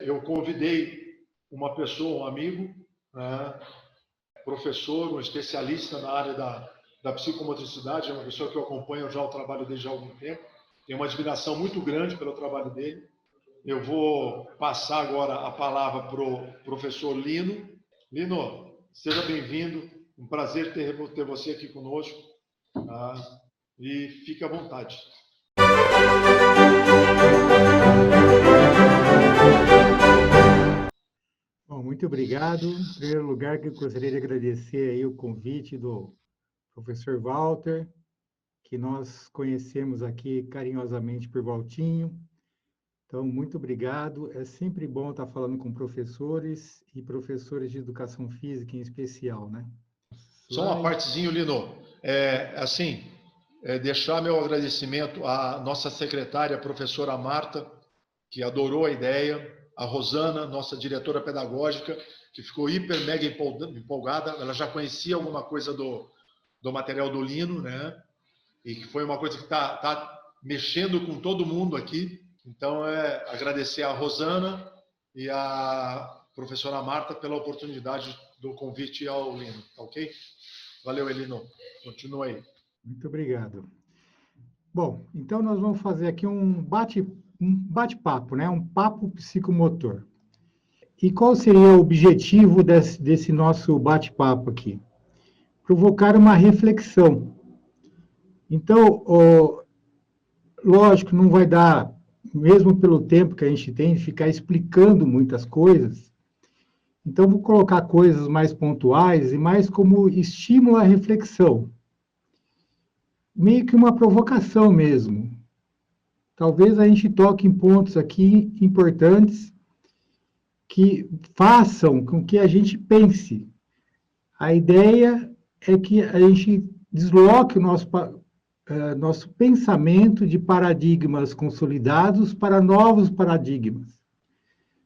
eu convidei uma pessoa, um amigo, né, professor, um especialista na área da psicomotricidade, é uma pessoa que eu acompanho já o trabalho dele já há algum tempo, tenho uma admiração muito grande pelo trabalho dele. Eu vou passar agora a palavra para o professor Lino. Lino, seja bem-vindo, um prazer ter você aqui conosco, tá? E fique à vontade. Bom, muito obrigado. Em primeiro lugar, eu gostaria de agradecer aí o convite do professor Walter, que nós conhecemos aqui carinhosamente por Valtinho. Então, muito obrigado. É sempre bom estar falando com professores e professores de educação física em especial, né? Só uma partezinha, Lino. Deixar meu agradecimento à nossa secretária, a professora Marta, que adorou a ideia, a Rosana, nossa diretora pedagógica, que ficou hiper, mega empolgada. Ela já conhecia alguma coisa do material do Lino, né? E que foi uma coisa que tá mexendo com todo mundo aqui. Então, agradecer a Rosana e a professora Marta pela oportunidade do convite ao Lino, tá ok? Valeu, Elino. Continua aí. Muito obrigado. Bom, então nós vamos fazer aqui um bate-papo, né? Um papo psicomotor. E qual seria o objetivo desse nosso bate-papo aqui? Provocar uma reflexão. Então, lógico, não vai dar, mesmo pelo tempo que a gente tem, de ficar explicando muitas coisas. Então, vou colocar coisas mais pontuais e mais como estímulo à reflexão. Meio que uma provocação mesmo. Talvez a gente toque em pontos aqui importantes que façam com que a gente pense. A ideia é que a gente desloque o nosso pensamento de paradigmas consolidados para novos paradigmas.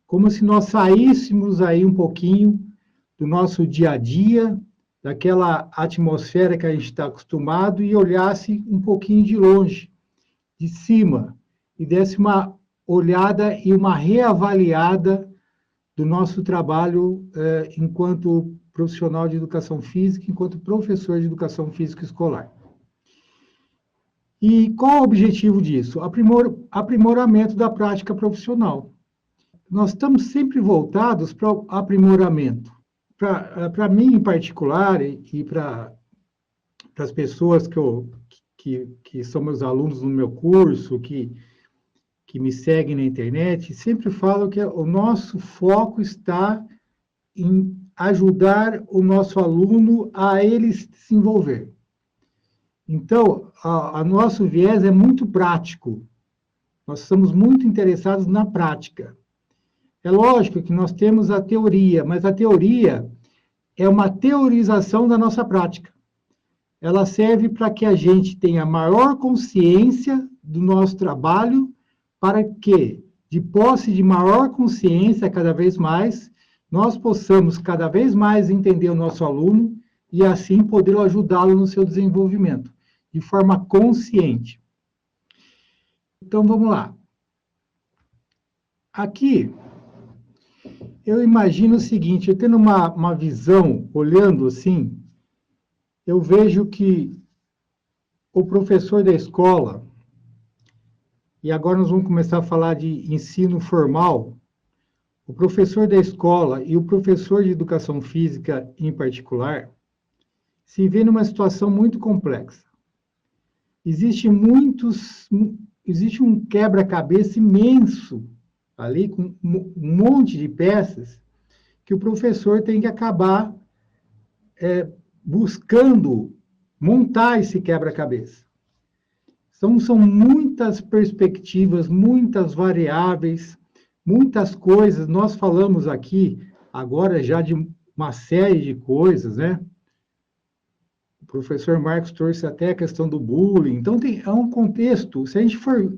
Como se nós saíssemos aí um pouquinho do nosso dia a dia, daquela atmosfera que a gente está acostumado e olhasse um pouquinho de longe, de cima, e desse uma olhada e uma reavaliada do nosso trabalho enquanto profissional de educação física, enquanto professor de educação física escolar. E qual o objetivo disso? Aprimoramento da prática profissional. Nós estamos sempre voltados para o aprimoramento. Para mim, em particular, e para as pessoas que são meus alunos no meu curso, que me seguem na internet, sempre falo que o nosso foco está em ajudar o nosso aluno a ele se desenvolver. Então, a nosso viés é muito prático. Nós estamos muito interessados na prática. É lógico que nós temos a teoria, mas a teoria é uma teorização da nossa prática. Ela serve para que a gente tenha maior consciência do nosso trabalho, para que, de posse de maior consciência cada vez mais, nós possamos cada vez mais entender o nosso aluno e assim poder ajudá-lo no seu desenvolvimento, de forma consciente. Então, vamos lá. Aqui, eu imagino o seguinte, eu tendo uma visão, olhando assim, eu vejo que o professor da escola, e agora nós vamos começar a falar de ensino formal, o professor da escola e o professor de educação física em particular, se vê numa situação muito complexa. Existe um quebra-cabeça imenso ali, com um monte de peças, que o professor tem que acabar buscando montar esse quebra-cabeça. Então, são muitas perspectivas, muitas variáveis, muitas coisas. Nós falamos aqui, agora, já de uma série de coisas, né? O professor Marcos trouxe até a questão do bullying. Então, é um contexto. Se a gente for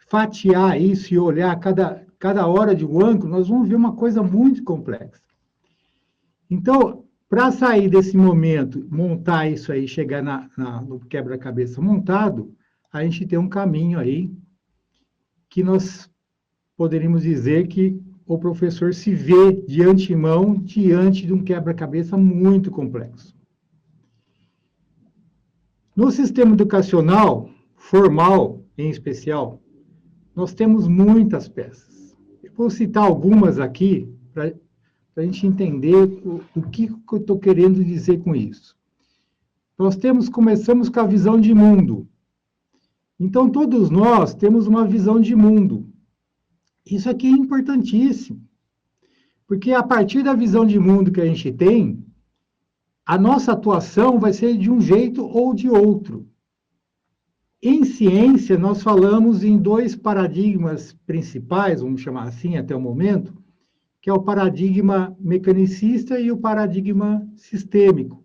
fatiar isso e olhar cada hora de um ângulo, nós vamos ver uma coisa muito complexa. Então, para sair desse momento, montar isso aí, chegar no quebra-cabeça montado, a gente tem um caminho aí que nós poderíamos dizer que o professor se vê de antemão diante de um quebra-cabeça muito complexo. No sistema educacional, formal em especial, nós temos muitas peças. Eu vou citar algumas aqui para a gente entender o que eu estou querendo dizer com isso. Começamos com a visão de mundo. Então, todos nós temos uma visão de mundo. Isso aqui é importantíssimo, porque a partir da visão de mundo que a gente tem, a nossa atuação vai ser de um jeito ou de outro. Em ciência, nós falamos em dois paradigmas principais, vamos chamar assim até o momento, que é o paradigma mecanicista e o paradigma sistêmico.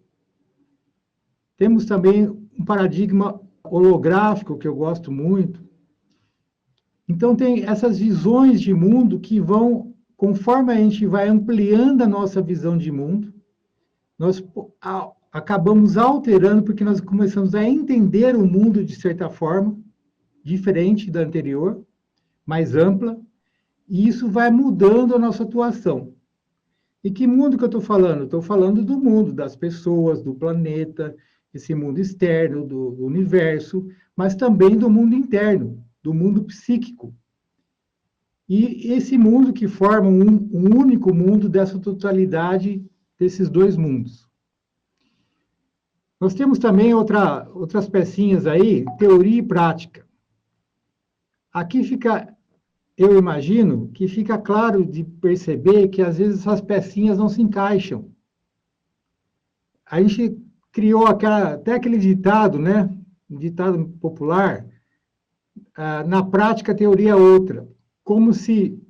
Temos também um paradigma holográfico, que eu gosto muito. Então, tem essas visões de mundo que vão, conforme a gente vai ampliando a nossa visão de mundo, nós acabamos alterando, porque nós começamos a entender o mundo de certa forma, diferente da anterior, mais ampla, e isso vai mudando a nossa atuação. E que mundo que eu estou falando? Estou falando do mundo, das pessoas, do planeta, esse mundo externo, do universo, mas também do mundo interno, do mundo psíquico. E esse mundo que forma um único mundo dessa totalidade desses dois mundos. Nós temos também outras pecinhas aí, teoria e prática. Aqui fica, eu imagino, que fica claro de perceber que às vezes essas pecinhas não se encaixam. A gente criou até aquele ditado, né? Um ditado popular, na prática a teoria é outra. Como se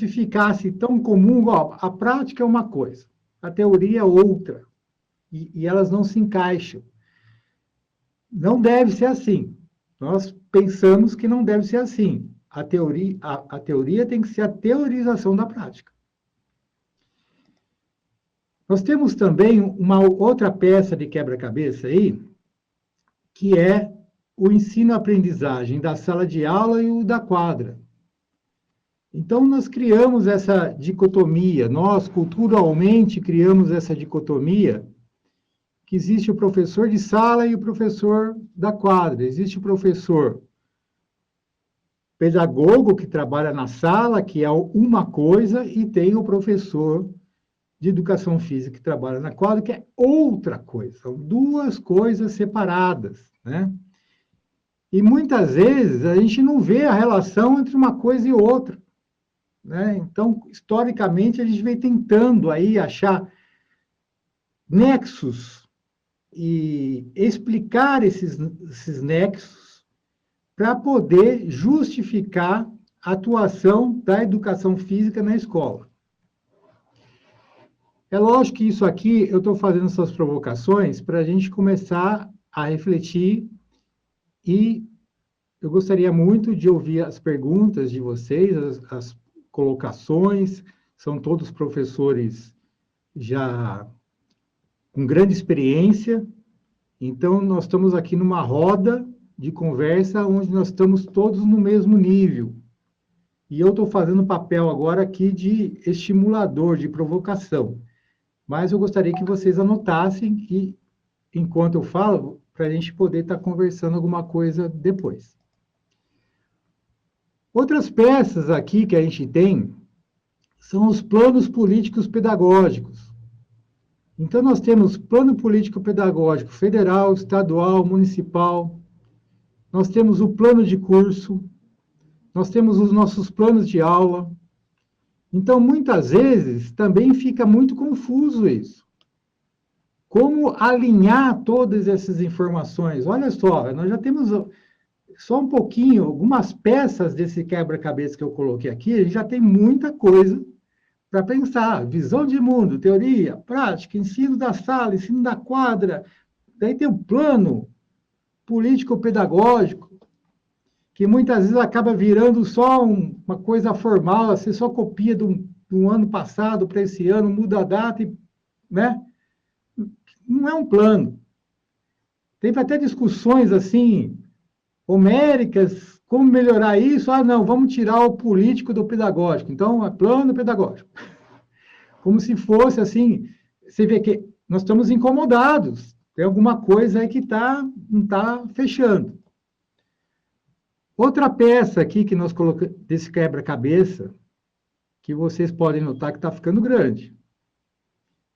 ficasse tão comum, ó, a prática é uma coisa, a teoria é outra. E elas não se encaixam. Não deve ser assim. Nós pensamos que não deve ser assim. A teoria tem que ser a teorização da prática. Nós temos também uma outra peça de quebra-cabeça aí, que é o ensino-aprendizagem da sala de aula e o da quadra. Então, nós criamos essa dicotomia, nós culturalmente criamos essa dicotomia, que existe o professor de sala e o professor da quadra. Existe o professor pedagogo, que trabalha na sala, que é uma coisa, e tem o professor de educação física, que trabalha na quadra, que é outra coisa. São duas coisas separadas, né? E muitas vezes a gente não vê a relação entre uma coisa e outra, né? Então, historicamente, a gente vem tentando aí achar nexos e explicar esses nexos para poder justificar a atuação da educação física na escola. É lógico que isso aqui, eu estou fazendo essas provocações para a gente começar a refletir, e eu gostaria muito de ouvir as perguntas de vocês, as colocações. São todos professores já com grande experiência, então nós estamos aqui numa roda de conversa onde nós estamos todos no mesmo nível. E eu estou fazendo papel agora aqui de estimulador, de provocação. Mas eu gostaria que vocês anotassem, e, enquanto eu falo, para a gente poder estar conversando alguma coisa depois. Outras peças aqui que a gente tem são os planos políticos pedagógicos. Então, nós temos plano político pedagógico federal, estadual, municipal. Nós temos o plano de curso. Nós temos os nossos planos de aula. Então, muitas vezes, também fica muito confuso isso. Como alinhar todas essas informações? Olha só, nós já temos só um pouquinho, algumas peças desse quebra-cabeça que eu coloquei aqui, a gente já tem muita coisa para pensar. Visão de mundo, teoria, prática, ensino da sala, ensino da quadra. Daí tem o plano político-pedagógico, que muitas vezes acaba virando só uma coisa formal, você só copia do ano passado para esse ano, muda a data, né? Não é um plano. Teve até discussões assim, homéricas, Como melhorar isso? Ah, não, vamos tirar o político do pedagógico. Então, é plano pedagógico. Como se fosse assim, você vê que nós estamos incomodados. Tem alguma coisa aí que não está fechando. Outra peça aqui que nós colocamos desse quebra-cabeça, que vocês podem notar que está ficando grande,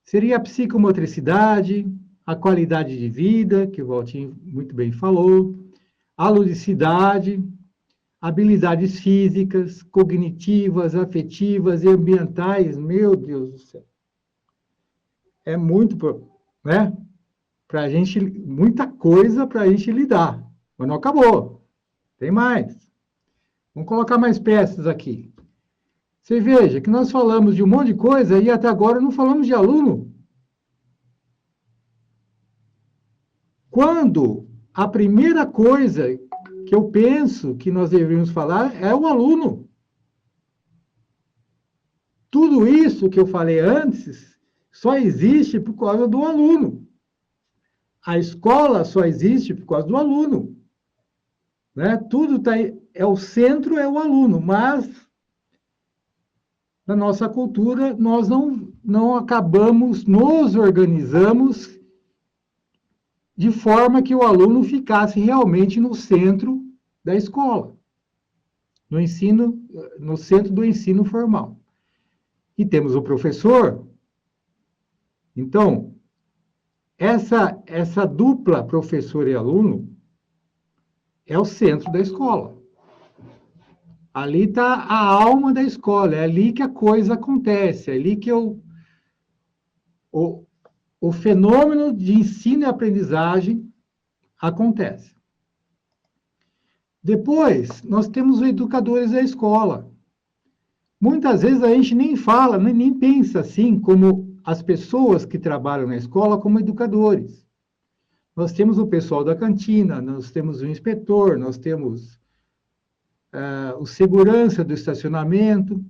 seria a psicomotricidade, a qualidade de vida, que o Valtinho muito bem falou, a ludicidade, habilidades físicas, cognitivas, afetivas e ambientais. Meu Deus do céu. É muito, né? Pra gente, muita coisa para a gente lidar. Mas não acabou. Tem mais. Vamos colocar mais peças aqui. Você veja que nós falamos de um monte de coisa e até agora não falamos de aluno. Quando a primeira coisa que eu penso que nós deveríamos falar é o aluno. Tudo isso que eu falei antes só existe por causa do aluno. A escola só existe por causa do aluno. Né? Tudo tá aí, o centro é o aluno, mas na nossa cultura nós não acabamos, nos organizamos de forma que o aluno ficasse realmente no centro da escola, no centro do ensino formal. E temos o professor. Então, essa dupla professor e aluno é o centro da escola. Ali está a alma da escola, é ali que a coisa acontece, é ali que o fenômeno de ensino e aprendizagem acontece. Depois, nós temos os educadores da escola. Muitas vezes a gente nem fala, nem pensa assim, como as pessoas que trabalham na escola como educadores. Nós temos o pessoal da cantina, nós temos o inspetor, nós temos o segurança do estacionamento.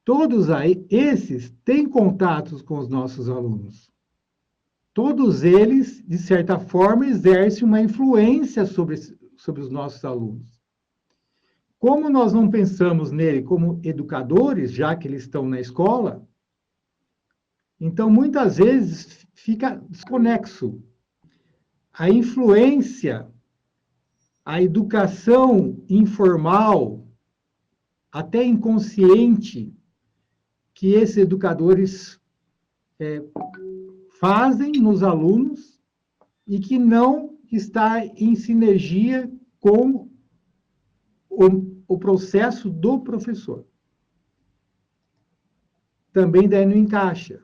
Todos aí, esses têm contatos com os nossos alunos. Todos eles, de certa forma, exercem uma influência sobre os nossos alunos. Como nós não pensamos nele como educadores, já que eles estão na escola, então, muitas vezes, fica desconexo. A influência, a educação informal, até inconsciente, que esses educadores fazem nos alunos e que não está em sinergia com o processo do professor. Também daí não encaixa.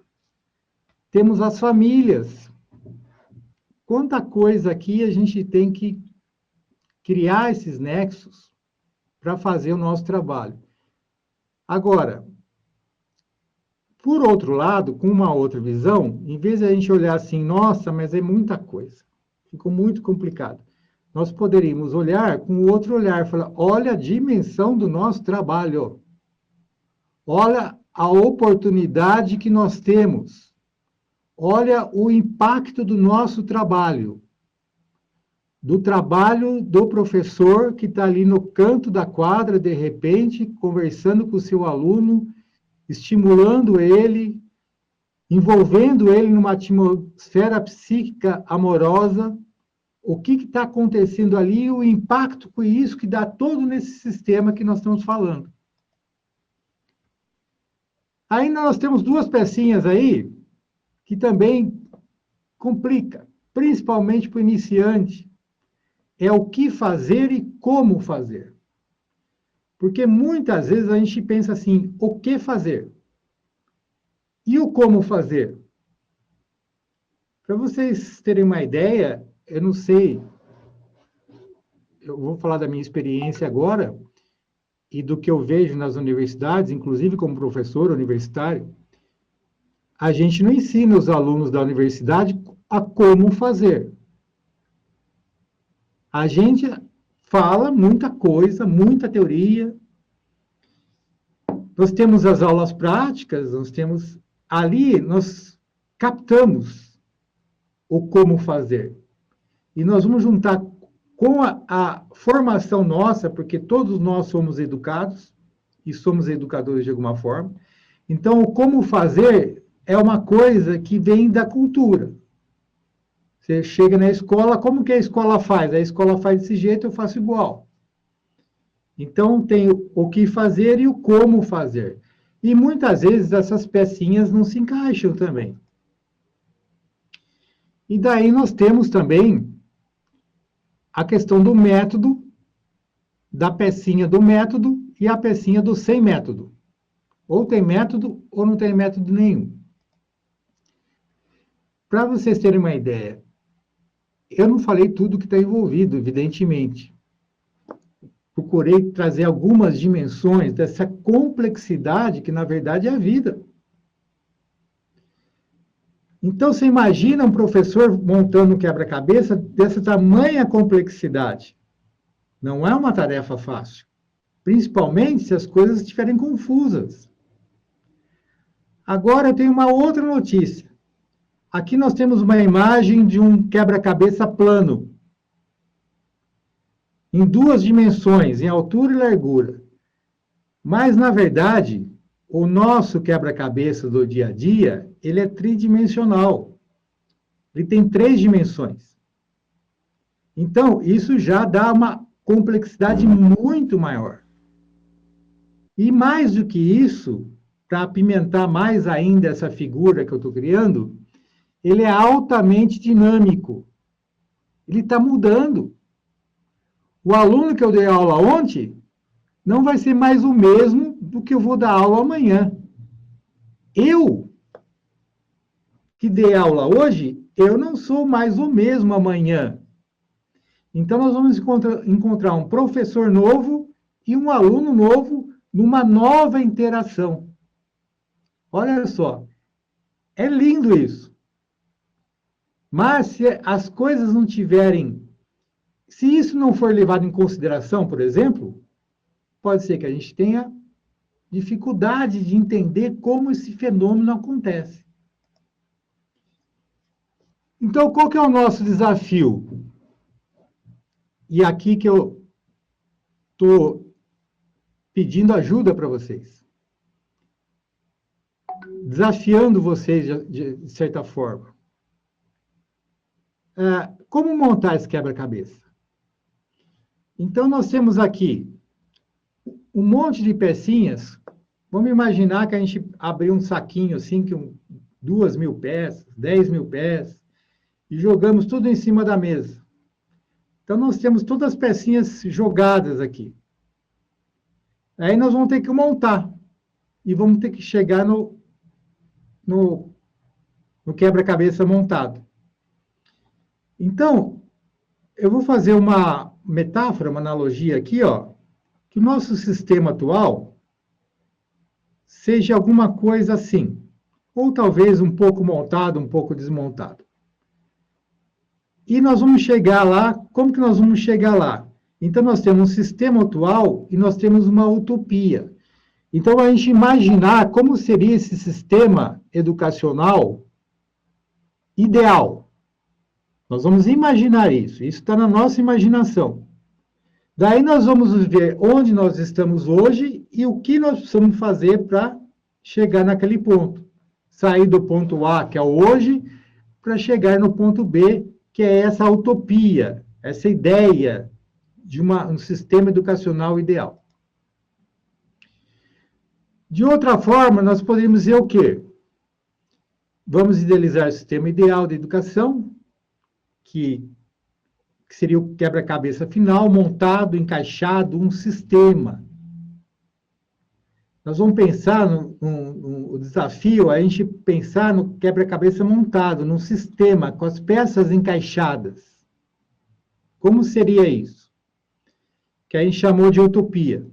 Temos as famílias. Quanta coisa aqui a gente tem que criar esses nexos para fazer o nosso trabalho. Agora, por outro lado, com uma outra visão, em vez de a gente olhar assim, nossa, mas é muita coisa, ficou muito complicado. Nós poderíamos olhar com outro olhar, falar, olha a dimensão do nosso trabalho, olha a oportunidade que nós temos, olha o impacto do nosso trabalho, do trabalho do professor que está ali no canto da quadra, de repente, conversando com o seu aluno, estimulando ele, envolvendo ele numa atmosfera psíquica amorosa, o que está acontecendo ali, o impacto com isso que dá todo nesse sistema que nós estamos falando. Aí nós temos duas pecinhas aí, que também complica, principalmente para o iniciante, é o que fazer e como fazer. Porque muitas vezes a gente pensa assim, o que fazer? E o como fazer? Para vocês terem uma ideia, eu não sei, eu vou falar da minha experiência agora e do que eu vejo nas universidades, inclusive como professor universitário, a gente não ensina os alunos da universidade a como fazer. A gente fala muita coisa, muita teoria. Nós temos as aulas práticas, nós temos ali, nós captamos o como fazer. E nós vamos juntar com a formação nossa, porque todos nós somos educados, e somos educadores de alguma forma, então o como fazer é uma coisa que vem da cultura. Você chega na escola, como que a escola faz? A escola faz desse jeito, eu faço igual. Então, tem o que fazer e o como fazer. E muitas vezes essas pecinhas não se encaixam também. E daí nós temos também a questão do método, da pecinha do método e a pecinha do sem método. Ou tem método ou não tem método nenhum. Para vocês terem uma ideia, eu não falei tudo que está envolvido, evidentemente. Procurei trazer algumas dimensões dessa complexidade que, na verdade, é a vida. Então, você imagina um professor montando um quebra-cabeça dessa tamanha complexidade. Não é uma tarefa fácil. Principalmente se as coisas estiverem confusas. Agora, eu tenho uma outra notícia. Aqui nós temos uma imagem de um quebra-cabeça plano. Em 2 dimensões, em altura e largura. Mas, na verdade, o nosso quebra-cabeça do dia a dia, ele é tridimensional. Ele tem 3 dimensões. Então, isso já dá uma complexidade muito maior. E mais do que isso, para apimentar mais ainda essa figura que eu estou criando, ele é altamente dinâmico. Ele está mudando. O aluno que eu dei aula ontem não vai ser mais o mesmo do que eu vou dar aula amanhã. Eu, que dei aula hoje, eu não sou mais o mesmo amanhã. Então, nós vamos encontrar um professor novo e um aluno novo numa nova interação. Olha só, é lindo isso. Mas se as coisas não tiverem... Se isso não for levado em consideração, por exemplo, pode ser que a gente tenha dificuldade de entender como esse fenômeno acontece. Então, qual que é o nosso desafio? E aqui que eu estou pedindo ajuda para vocês. Desafiando vocês de certa forma. Como montar esse quebra-cabeça? Então, nós temos aqui um monte de pecinhas. Vamos imaginar que a gente abriu um saquinho assim, que 2.000 peças, 10.000 peças, e jogamos tudo em cima da mesa. Então, nós temos todas as pecinhas jogadas aqui. Aí nós vamos ter que montar. E vamos ter que chegar no quebra-cabeça montado. Então, eu vou fazer uma metáfora, uma analogia aqui, ó, que o nosso sistema atual seja alguma coisa assim, ou talvez um pouco montado, um pouco desmontado. E nós vamos chegar lá, como que nós vamos chegar lá? Então, nós temos um sistema atual e nós temos uma utopia. Então, a gente imaginar como seria esse sistema educacional ideal. Nós vamos imaginar isso está na nossa imaginação. Daí nós vamos ver onde nós estamos hoje e o que nós precisamos fazer para chegar naquele ponto. Sair do ponto A, que é o hoje, para chegar no ponto B, que é essa utopia, essa ideia de um sistema educacional ideal. De outra forma, nós poderíamos dizer o quê? Vamos idealizar o sistema ideal de educação, que seria o quebra-cabeça final, montado, encaixado, um sistema. Nós vamos pensar no desafio, a gente pensar no quebra-cabeça montado, num sistema, com as peças encaixadas. Como seria isso? Que a gente chamou de utopia.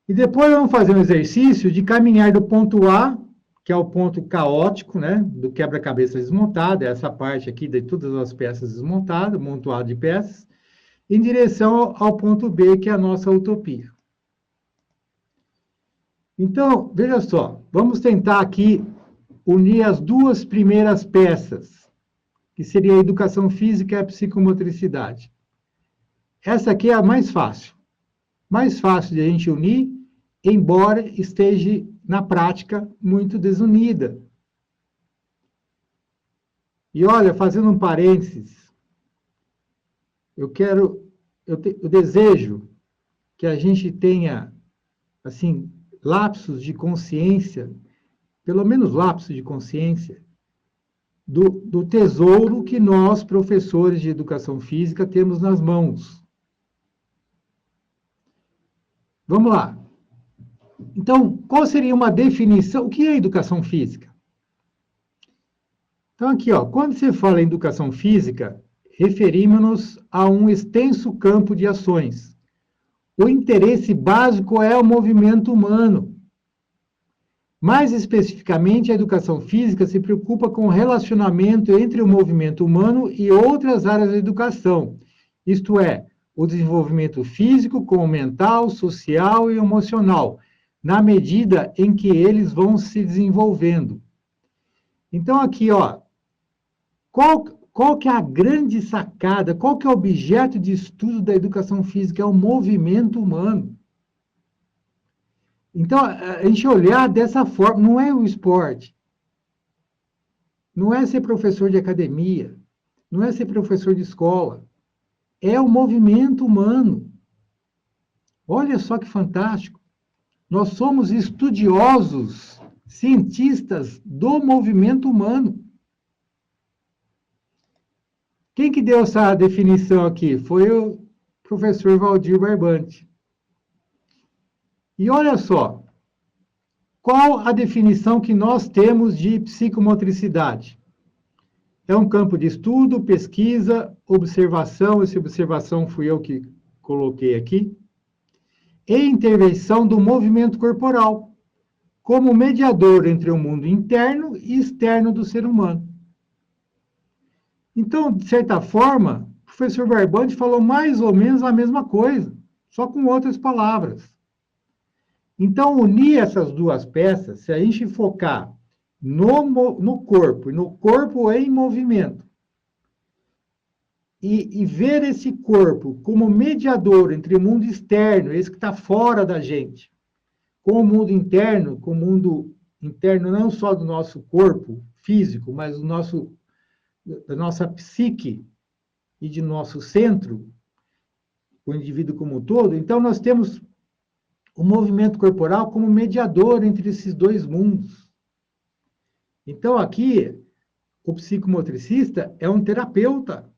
E depois vamos fazer um exercício de caminhar do ponto A, que é o ponto caótico, né, do quebra-cabeça desmontado, é essa parte aqui de todas as peças desmontadas, montoado de peças, em direção ao ponto B, que é a nossa utopia. Então, veja só, vamos tentar aqui unir as 2 primeiras peças, que seria a educação física e a psicomotricidade. essa aqui é a mais fácil. Mais fácil de a gente unir, embora esteja, na prática, muito desunida. E olha, fazendo um parênteses, eu desejo que a gente tenha, assim, lapsos de consciência, pelo menos lapsos de consciência, do tesouro que nós, professores de educação física, temos nas mãos. Vamos lá. Então, qual seria uma definição? O que é educação física? Então, aqui, ó, quando se fala em educação física, referimos-nos a um extenso campo de ações. O interesse básico é o movimento humano. Mais especificamente, a educação física se preocupa com o relacionamento entre o movimento humano e outras áreas da educação, isto é, o desenvolvimento físico com o mental, social e emocional, na medida em que eles vão se desenvolvendo. Então, aqui, ó, qual que é a grande sacada, qual que é o objeto de estudo da educação física? É o movimento humano. Então, a gente olhar dessa forma, não é o esporte, não é ser professor de academia, não é ser professor de escola, é o movimento humano. Olha só que fantástico. Nós somos estudiosos, cientistas do movimento humano. Quem que deu essa definição aqui? Foi o professor Valdir Barbante. E olha só, qual a definição que nós temos de psicomotricidade? É um campo de estudo, pesquisa, observação, essa observação fui eu que coloquei aqui, e intervenção do movimento corporal, como mediador entre o mundo interno e externo do ser humano. Então, de certa forma, o professor Barbante falou mais ou menos a mesma coisa, só com outras palavras. Então, unir essas duas peças, se a gente focar no corpo em movimento, e ver esse corpo como mediador entre o mundo externo, esse que está fora da gente, com o mundo interno, com o mundo interno não só do nosso corpo físico, mas da nossa psique e de nosso centro, o indivíduo como um todo, então nós temos o movimento corporal como mediador entre esses dois mundos. Então, aqui, o psicomotricista é um terapeuta.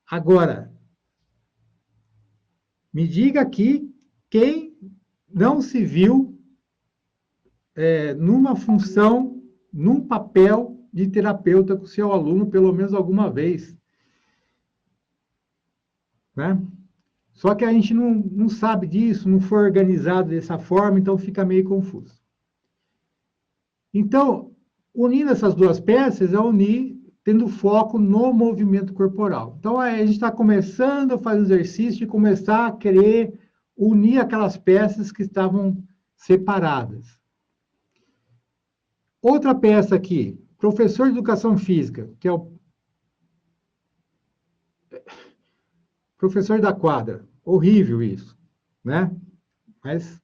Agora, me diga aqui quem não se viu numa função, num papel de terapeuta com o seu aluno, pelo menos alguma vez. Né? Só que a gente não sabe disso, não foi organizado dessa forma, então fica meio confuso. Então, unindo essas duas peças, é unir, tendo foco no movimento corporal. Então, a gente está começando a fazer o exercício de começar a querer unir aquelas peças que estavam separadas. Outra peça aqui, professor de educação física, que é o professor da quadra. Horrível isso, né? Mas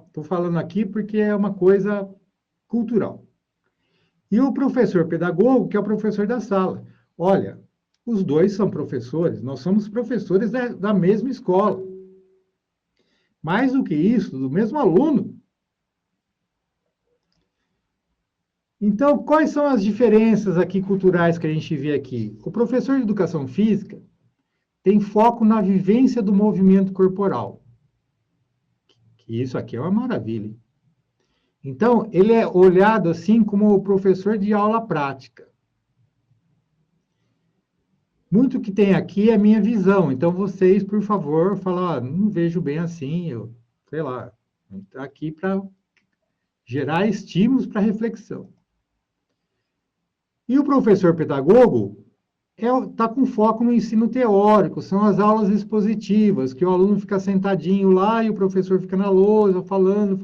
estou falando aqui porque é uma coisa cultural. E o professor pedagogo, que é o professor da sala. Olha, os dois são professores, nós somos professores da mesma escola. Mais do que isso, do mesmo aluno. Então, quais são as diferenças aqui culturais que a gente vê aqui? O professor de educação física tem foco na vivência do movimento corporal. Que isso aqui é uma maravilha. Hein? Então, ele é olhado assim como o professor de aula prática. Muito que tem aqui é a minha visão. Então, vocês, por favor, falam, não vejo bem assim, sei lá, está aqui para gerar estímulos para reflexão. E o professor pedagogo está com foco no ensino teórico, são as aulas expositivas, que o aluno fica sentadinho lá e o professor fica na lousa, falando.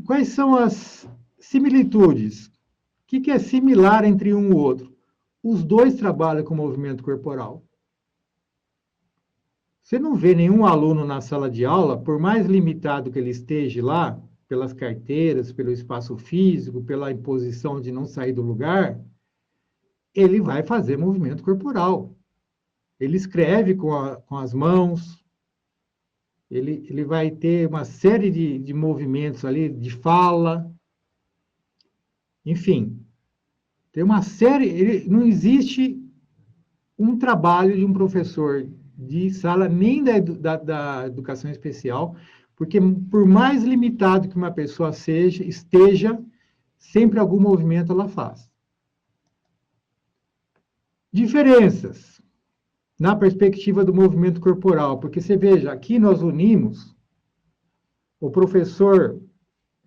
Quais são as similitudes? O que é similar entre um e o outro? os dois trabalham com movimento corporal. Você não vê nenhum aluno na sala de aula, por mais limitado que ele esteja lá, pelas carteiras, pelo espaço físico, pela imposição de não sair do lugar, ele vai fazer movimento corporal. Ele escreve com as mãos, ele vai ter uma série de movimentos ali, de fala, enfim, tem uma série, não existe um trabalho de um professor de sala, nem da educação especial, porque por mais limitado que uma pessoa esteja, sempre algum movimento ela faz. Diferenças na perspectiva do movimento corporal, porque você veja, aqui nós unimos o professor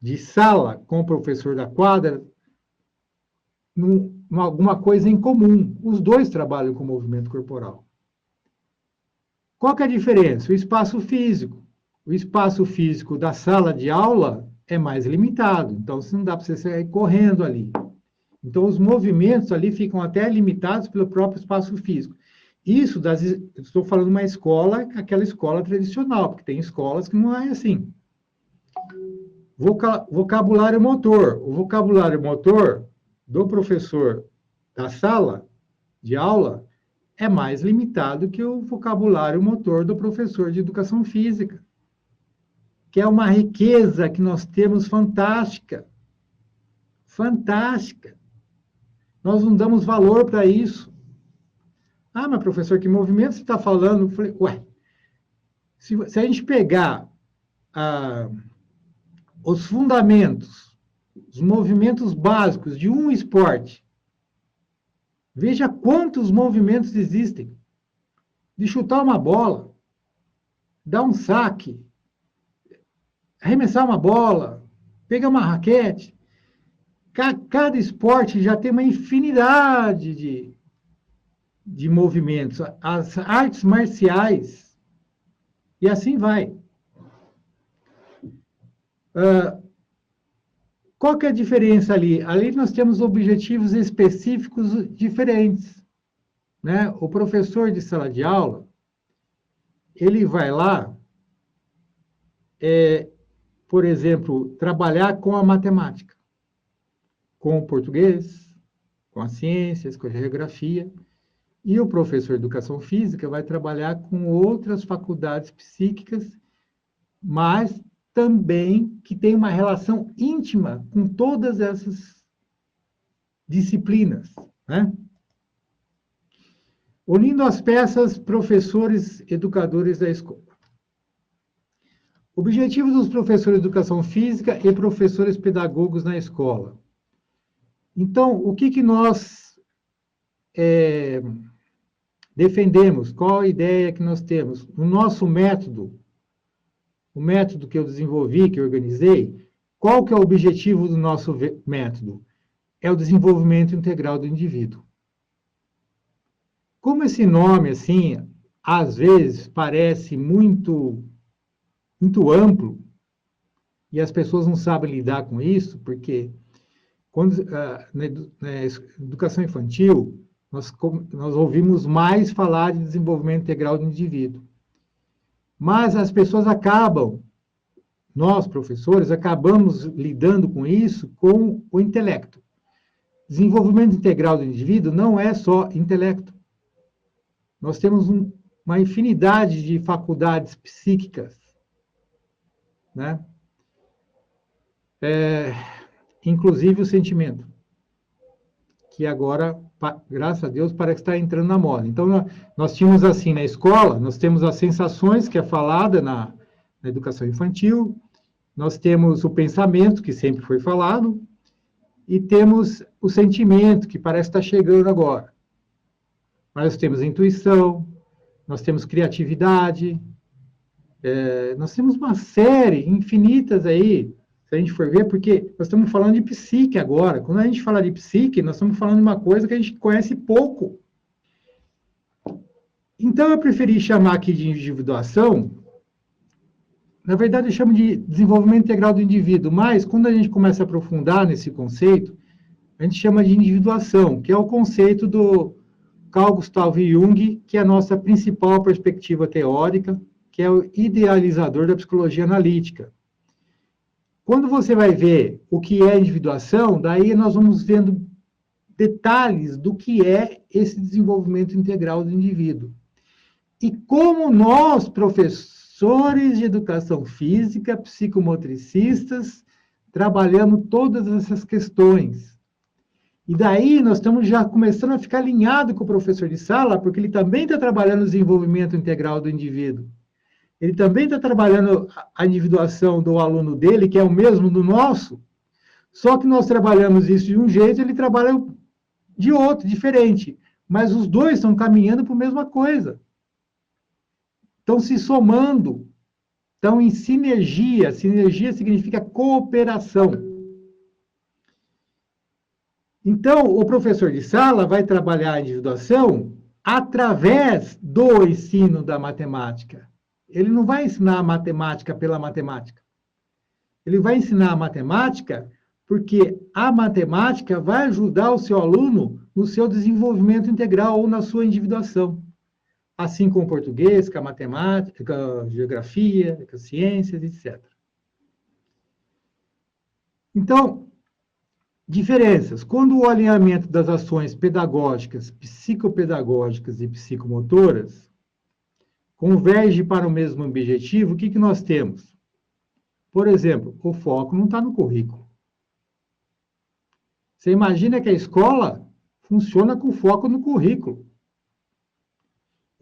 de sala com o professor da quadra alguma coisa em comum. Os dois trabalham com movimento corporal. Qual que é a diferença? O espaço físico. O espaço físico da sala de aula é mais limitado, então não dá para você sair correndo ali. Então, os movimentos ali ficam até limitados pelo próprio espaço físico. Isso, estou falando de uma escola, aquela escola tradicional, porque tem escolas que não é assim. Vocabulário motor. O vocabulário motor do professor da sala de aula é mais limitado que o vocabulário motor do professor de educação física, que é uma riqueza que nós temos fantástica. Fantástica. Nós não damos valor para isso. Ah, mas professor, que movimento você está falando? Eu falei, ué, se a gente pegar os fundamentos, os movimentos básicos de um esporte, veja quantos movimentos existem. De chutar uma bola, dar um saque, arremessar uma bola, pegar uma raquete. Cada esporte já tem uma infinidade de movimentos. As artes marciais, e assim vai. Qual que é a diferença ali? Ali nós temos objetivos específicos diferentes, né? O professor de sala de aula, ele vai lá, por exemplo, trabalhar com a matemática, com o português, com as ciências, com a geografia, e o professor de educação física vai trabalhar com outras faculdades psíquicas, mas também que tem uma relação íntima com todas essas disciplinas, né? Unindo as peças, professores, educadores da escola. Objetivos dos professores de educação física e professores pedagogos na escola. Então, o que nós defendemos? Qual a ideia que nós temos? O nosso método, o método que eu desenvolvi, que eu organizei, qual que é o objetivo do nosso método? É o desenvolvimento integral do indivíduo. Como esse nome, assim, às vezes parece muito amplo, e as pessoas não sabem lidar com isso, porque quando, na educação infantil, nós ouvimos mais falar de desenvolvimento integral do indivíduo. Mas as pessoas nós, professores, acabamos lidando com isso com o intelecto. Desenvolvimento integral do indivíduo não é só intelecto. Nós temos uma infinidade de faculdades psíquicas, né? Inclusive o sentimento, que agora, graças a Deus, parece que está entrando na moda. Então, nós tínhamos assim, na escola, nós temos as sensações, que é falada na educação infantil, nós temos o pensamento, que sempre foi falado, e temos o sentimento, que parece estar chegando agora. Nós temos intuição, nós temos criatividade, nós temos uma série, infinitas aí, se a gente for ver, porque nós estamos falando de psique agora. Quando a gente fala de psique, nós estamos falando de uma coisa que a gente conhece pouco. Então, eu preferi chamar aqui de individuação. Na verdade, eu chamo de desenvolvimento integral do indivíduo, mas quando a gente começa a aprofundar nesse conceito, a gente chama de individuação, que é o conceito do Carl Gustav Jung, que é a nossa principal perspectiva teórica, que é o idealizador da psicologia analítica. Quando você vai ver o que é individuação, daí nós vamos vendo detalhes do que é esse desenvolvimento integral do indivíduo. E como nós, professores de educação física, psicomotricistas, trabalhamos todas essas questões. E daí nós estamos já começando a ficar alinhado com o professor de sala, porque ele também está trabalhando o desenvolvimento integral do indivíduo. Ele também está trabalhando a individuação do aluno dele, que é o mesmo do nosso, só que nós trabalhamos isso de um jeito, ele trabalha de outro, diferente. Mas os dois estão caminhando para a mesma coisa. Estão se somando, estão em sinergia. Sinergia significa cooperação. Então, o professor de sala vai trabalhar a individuação através do ensino da matemática. Ele não vai ensinar a matemática pela matemática. Ele vai ensinar a matemática porque a matemática vai ajudar o seu aluno no seu desenvolvimento integral ou na sua individuação. Assim como o português, com a matemática, com a geografia, com as ciências, etc. Então, diferenças. Quando o alinhamento das ações pedagógicas, psicopedagógicas e psicomotoras converge para o mesmo objetivo, o que nós temos? Por exemplo, o foco não está no currículo. Você imagina que a escola funciona com foco no currículo.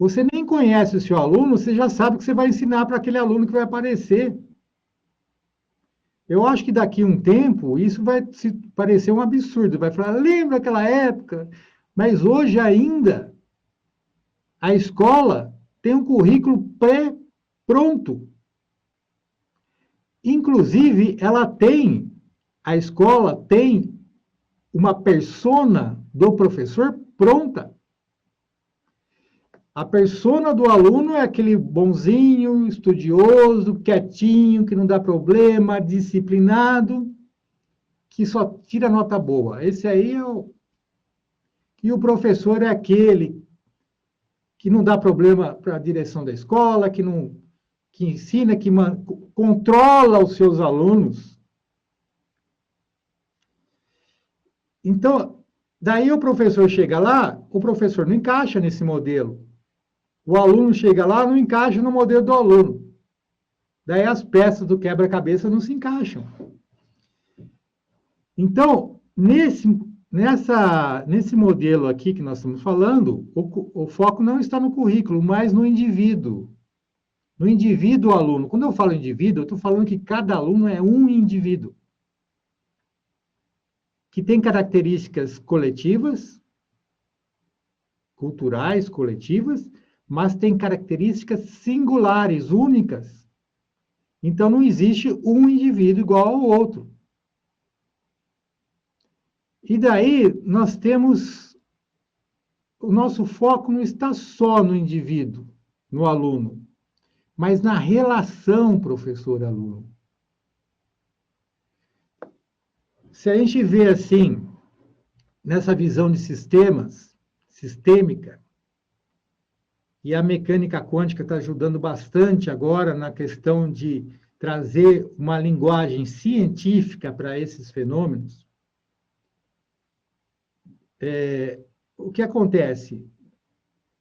Você nem conhece o seu aluno, você já sabe o que você vai ensinar para aquele aluno que vai aparecer. Eu acho que daqui a um tempo, isso vai se parecer um absurdo. Vai falar, lembra aquela época? Mas hoje ainda, a escola tem um currículo pré-pronto. Inclusive, a escola tem uma persona do professor pronta. A persona do aluno é aquele bonzinho, estudioso, quietinho, que não dá problema, disciplinado, que só tira nota boa. Esse aí é o... E o professor é aquele que não dá problema para a direção da escola, que ensina, que controla os seus alunos. Então, daí o professor chega lá, o professor não encaixa nesse modelo. O aluno chega lá, não encaixa no modelo do aluno. Daí as peças do quebra-cabeça não se encaixam. Então, nesse modelo aqui que nós estamos falando, o foco não está no currículo, mas no indivíduo. No indivíduo aluno. Quando eu falo indivíduo, eu estou falando que cada aluno é um indivíduo. Que tem características coletivas, culturais, coletivas, mas tem características singulares, únicas. Então, não existe um indivíduo igual ao outro. E daí, nós temos... O nosso foco não está só no indivíduo, no aluno, mas na relação professor-aluno. Se a gente vê assim, nessa visão de sistemas, sistêmica, e a mecânica quântica está ajudando bastante agora na questão de trazer uma linguagem científica para esses fenômenos, o que acontece?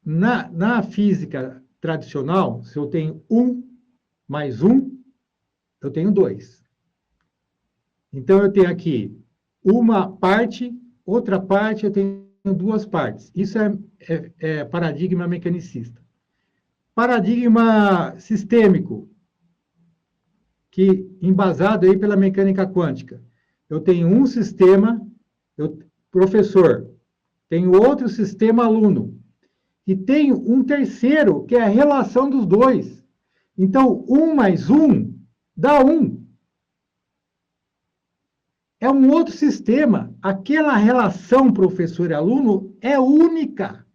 Na física tradicional, se eu tenho 1 mais 1, eu tenho 2. Então, eu tenho aqui uma parte, outra parte, eu tenho 2 partes. Isso é paradigma mecanicista. Paradigma sistêmico, que embasado aí pela mecânica quântica. Eu tenho um sistema, professor, tenho outro sistema aluno, e tenho um terceiro, que é a relação dos dois. Então, 1 mais 1 dá 1. É um outro sistema. Aquela relação professor e aluno é única.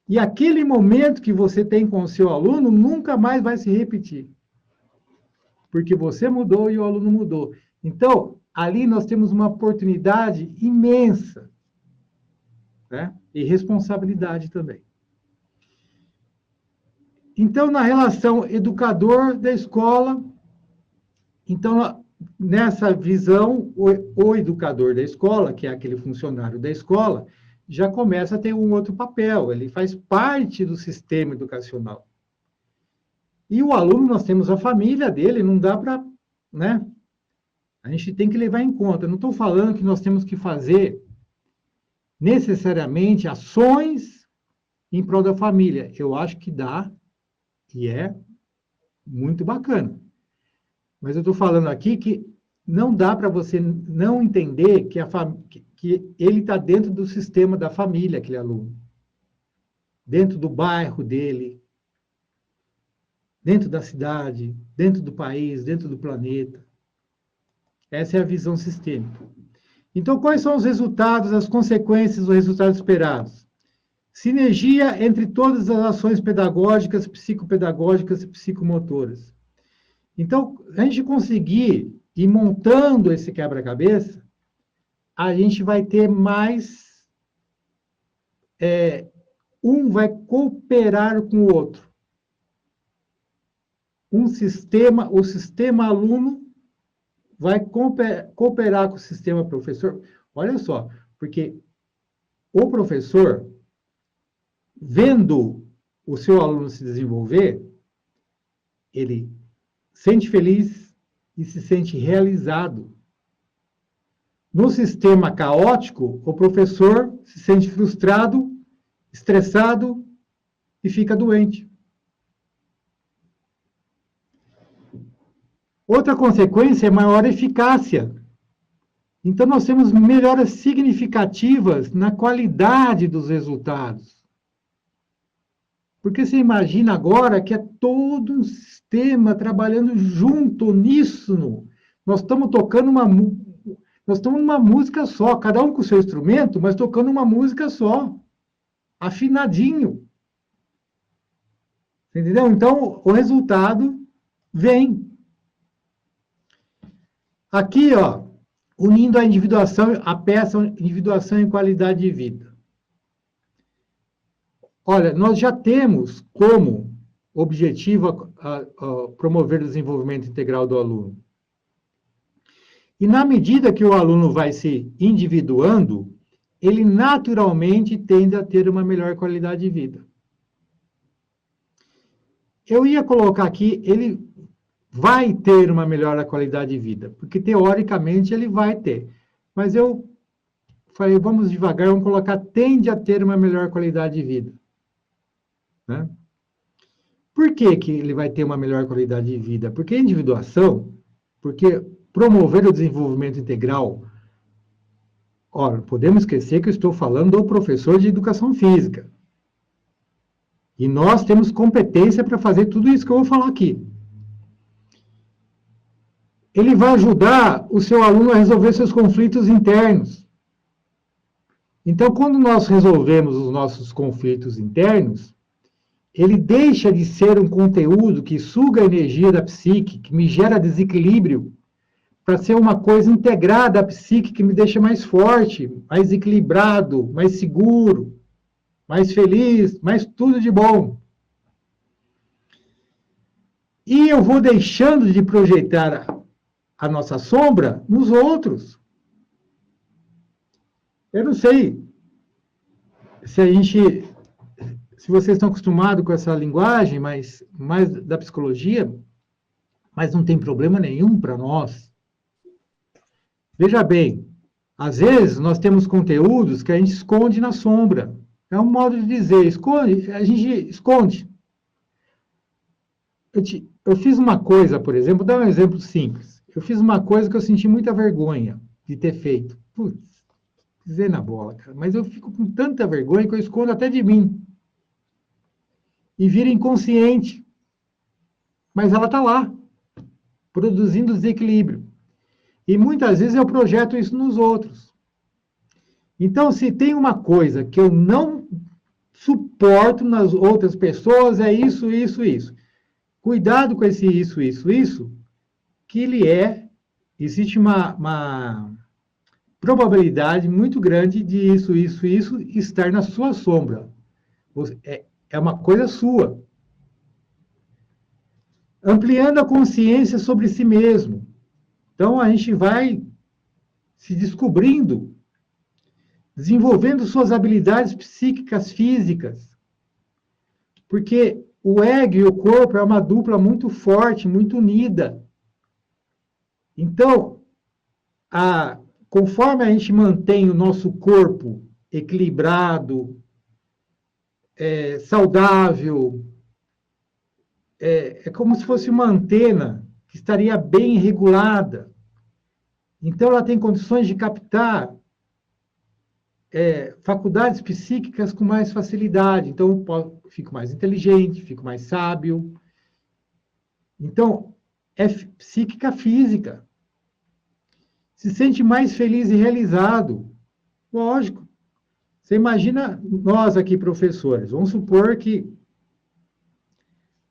E aquele momento que você tem com o seu aluno nunca mais vai se repetir. Porque você mudou e o aluno mudou. Então, ali nós temos uma oportunidade imensa, né? E responsabilidade também. Então, na relação educador da escola, então, nessa visão, o educador da escola, que é aquele funcionário da escola, já começa a ter um outro papel, ele faz parte do sistema educacional. E o aluno, nós temos a família dele, não dá para, né? A gente tem que levar em conta. Eu não estou falando que nós temos que fazer necessariamente ações em prol da família. Eu acho que dá e é muito bacana. Mas eu estou falando aqui que não dá para você não entender que ele está dentro do sistema da família, aquele aluno. Dentro do bairro dele, dentro da cidade, dentro do país, dentro do planeta. Essa é a visão sistêmica. Então, quais são os resultados, as consequências dos resultados esperados? Sinergia entre todas as ações pedagógicas, psicopedagógicas e psicomotoras. Então, a gente conseguir ir montando esse quebra-cabeça, a gente vai ter mais... um vai cooperar com o outro. O sistema aluno vai cooperar com o sistema professor. Olha só, porque o professor, vendo o seu aluno se desenvolver, ele sente feliz e se sente realizado. No sistema caótico, o professor se sente frustrado, estressado e fica doente. Outra consequência é maior eficácia. Então, nós temos melhoras significativas na qualidade dos resultados. Porque você imagina agora que é todo um sistema trabalhando junto nisso. Nós estamos tocando numa música só, cada um com o seu instrumento, mas tocando uma música só, afinadinho. Entendeu? Então, o resultado vem. Aqui, ó, unindo a individuação, a peça individuação e qualidade de vida. Olha, nós já temos como objetivo promover o desenvolvimento integral do aluno. E na medida que o aluno vai se individuando, ele naturalmente tende a ter uma melhor qualidade de vida. Eu ia colocar aqui, ele vai ter uma melhor qualidade de vida, porque teoricamente ele vai ter. Mas eu falei, vamos devagar, vamos colocar, tende a ter uma melhor qualidade de vida. Né? Por que que ele vai ter uma melhor qualidade de vida? Porque individuação, porque promover o desenvolvimento integral, ora, podemos esquecer que eu estou falando do professor de educação física. E nós temos competência para fazer tudo isso que eu vou falar aqui. Ele vai ajudar o seu aluno a resolver seus conflitos internos. Então, quando nós resolvemos os nossos conflitos internos, ele deixa de ser um conteúdo que suga a energia da psique, que me gera desequilíbrio, para ser uma coisa integrada à psique, que me deixa mais forte, mais equilibrado, mais seguro, mais feliz, mais tudo de bom. E eu vou deixando de projetar a nossa sombra nos outros. Eu não sei se vocês estão acostumados com essa linguagem, mais da psicologia, mas não tem problema nenhum para nós. Veja bem, às vezes nós temos conteúdos que a gente esconde na sombra. É um modo de dizer, esconde, a gente esconde. Eu fiz uma coisa, por exemplo, vou dar um exemplo simples. Eu fiz uma coisa que eu senti muita vergonha de ter feito. Putz, pisei na bola, cara. Mas eu fico com tanta vergonha que eu escondo até de mim. E vira inconsciente. Mas ela está lá, produzindo desequilíbrio. E muitas vezes eu projeto isso nos outros. Então, se tem uma coisa que eu não suporto nas outras pessoas, é isso, isso, isso. Cuidado com esse isso, isso, isso, que ele é existe uma probabilidade muito grande de isso estar na sua sombra. É uma coisa sua. Ampliando a consciência sobre si mesmo. Então, a gente vai se descobrindo, desenvolvendo suas habilidades psíquicas, físicas. Porque o ego e o corpo é uma dupla muito forte, muito unida. Então, conforme a gente mantém o nosso corpo equilibrado, saudável, é como se fosse uma antena que estaria bem regulada. Então, ela tem condições de captar faculdades psíquicas com mais facilidade. Então, fico mais inteligente, fico mais sábio. Então, é psíquica física. Se sente mais feliz e realizado. Lógico. Você imagina nós aqui, professores. Vamos supor que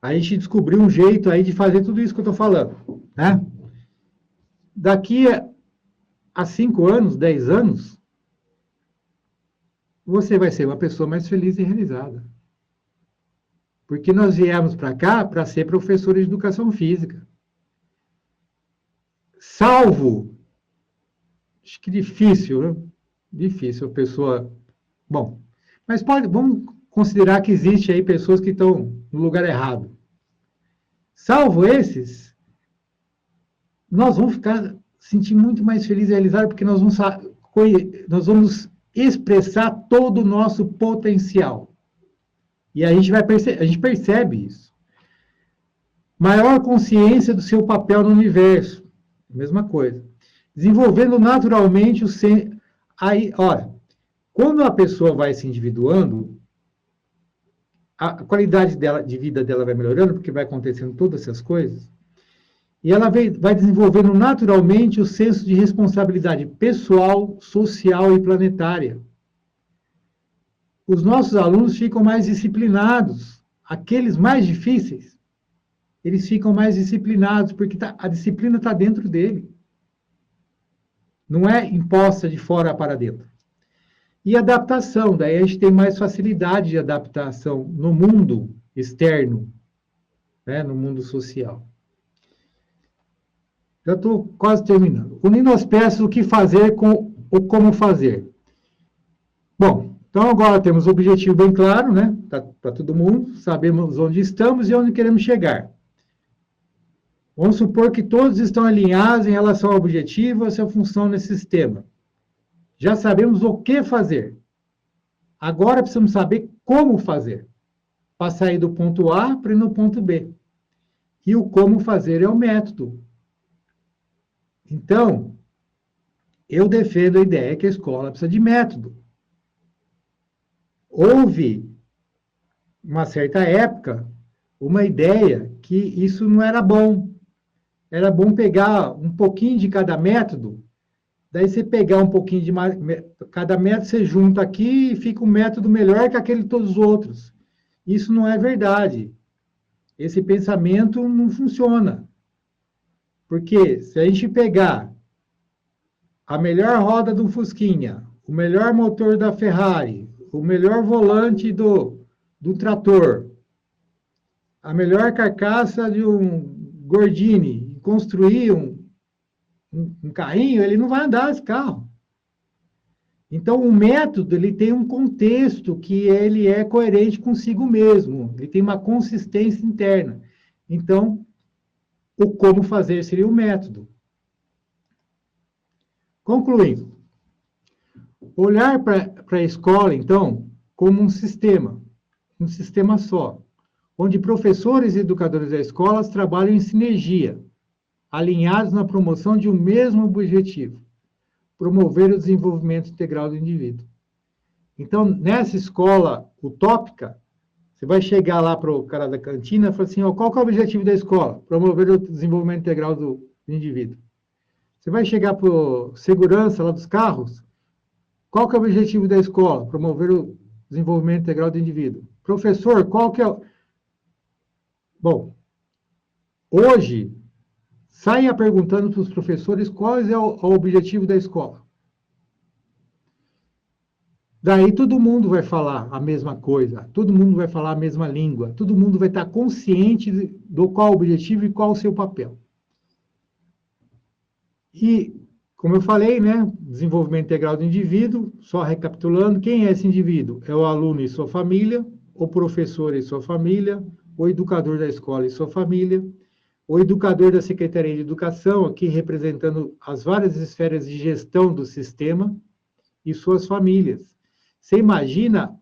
a gente descobriu um jeito aí de fazer tudo isso que eu estou falando, né? Daqui a 5 anos, 10 anos, você vai ser uma pessoa mais feliz e realizada. Porque nós viemos para cá para ser professor de educação física. Salvo, acho que difícil, né? Difícil a pessoa... Bom, mas vamos considerar que existe aí pessoas que estão no lugar errado. Salvo esses, nós vamos sentir muito mais feliz e realizado, porque nós vamos expressar todo o nosso potencial. E a gente percebe isso. Maior consciência do seu papel no universo. Mesma coisa. Desenvolvendo naturalmente Aí, olha, quando a pessoa vai se individuando, a qualidade de vida dela vai melhorando, porque vai acontecendo todas essas coisas, e ela vai desenvolvendo naturalmente o senso de responsabilidade pessoal, social e planetária. Os nossos alunos ficam mais disciplinados. Aqueles mais difíceis, eles ficam mais disciplinados, porque a disciplina está dentro dele. Não é imposta de fora para dentro. E adaptação, daí a gente tem mais facilidade de adaptação no mundo externo, né, no mundo social. Já estou quase terminando. Unindo as peças, o que fazer com o como fazer. Bom, então agora temos o objetivo bem claro, né, para todo mundo, sabemos onde estamos e onde queremos chegar. Vamos supor que todos estão alinhados em relação ao objetivo e à sua função nesse sistema. Já sabemos o que fazer. Agora precisamos saber como fazer. Para sair do ponto A para ir no ponto B. E o como fazer é o método. Então, eu defendo a ideia que a escola precisa de método. Houve, uma certa época, uma ideia que isso não era bom. Era bom pegar um pouquinho de cada método. Daí você pegar um pouquinho de cada método, você junta aqui e fica um método melhor que aquele de todos os outros. Isso não é verdade. Esse pensamento não funciona. Porque se a gente pegar a melhor roda do Fusquinha, o melhor motor da Ferrari, o melhor volante do trator, a melhor carcaça de um Gordini, e construir um carrinho, ele não vai andar esse carro. Então, o método, ele tem um contexto que ele é coerente consigo mesmo, ele tem uma consistência interna. Então, o como fazer seria o método. Concluindo, olhar para a escola, então, como um sistema só, onde professores e educadores da escola trabalham em sinergia, alinhados na promoção de um mesmo objetivo, promover o desenvolvimento integral do indivíduo. Então, nessa escola utópica, você vai chegar lá para o cara da cantina e falar assim, ó, qual que é o objetivo da escola? Promover o desenvolvimento integral do indivíduo. Você vai chegar para o segurança lá dos carros, qual que é o objetivo da escola? Promover o desenvolvimento integral do indivíduo. Professor, qual que é o... Bom, hoje, saia perguntando para os professores qual é o objetivo da escola. Daí todo mundo vai falar a mesma coisa, todo mundo vai falar a mesma língua, todo mundo vai estar consciente do qual o objetivo e qual o seu papel. E, como eu falei, né, desenvolvimento integral do indivíduo, só recapitulando, quem é esse indivíduo? É o aluno e sua família, o professor e sua família, o educador da escola e sua família, o educador da Secretaria de Educação, aqui representando as várias esferas de gestão do sistema, e suas famílias. Você imagina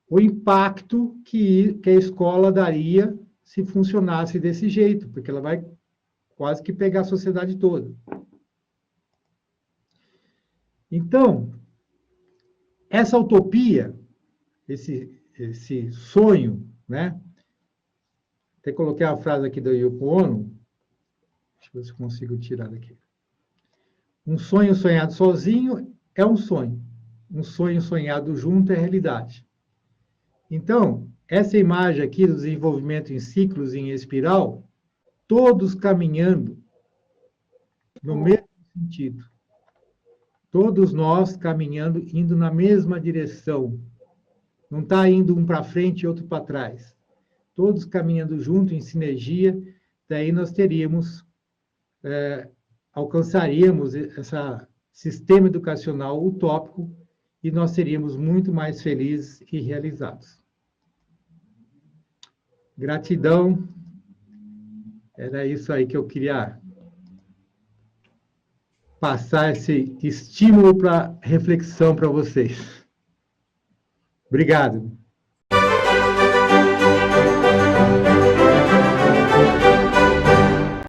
o impacto que a escola daria se funcionasse desse jeito, porque ela vai quase que pegar a sociedade toda. Então, essa utopia, esse sonho, né? Até coloquei a frase aqui da Yoko Ono, deixa eu ver se eu consigo tirar daqui. Um sonho sonhado sozinho é um sonho. Um sonho sonhado junto é realidade. Então, essa imagem aqui do desenvolvimento em ciclos em espiral, todos caminhando no mesmo sentido. Todos nós caminhando, indo na mesma direção. Não está indo um para frente e outro para trás. Todos caminhando junto, em sinergia, daí nós teríamos, alcançaríamos esse sistema educacional utópico e nós seríamos muito mais felizes e realizados. Gratidão. Era isso aí que eu queria passar esse estímulo para reflexão para vocês. Obrigado.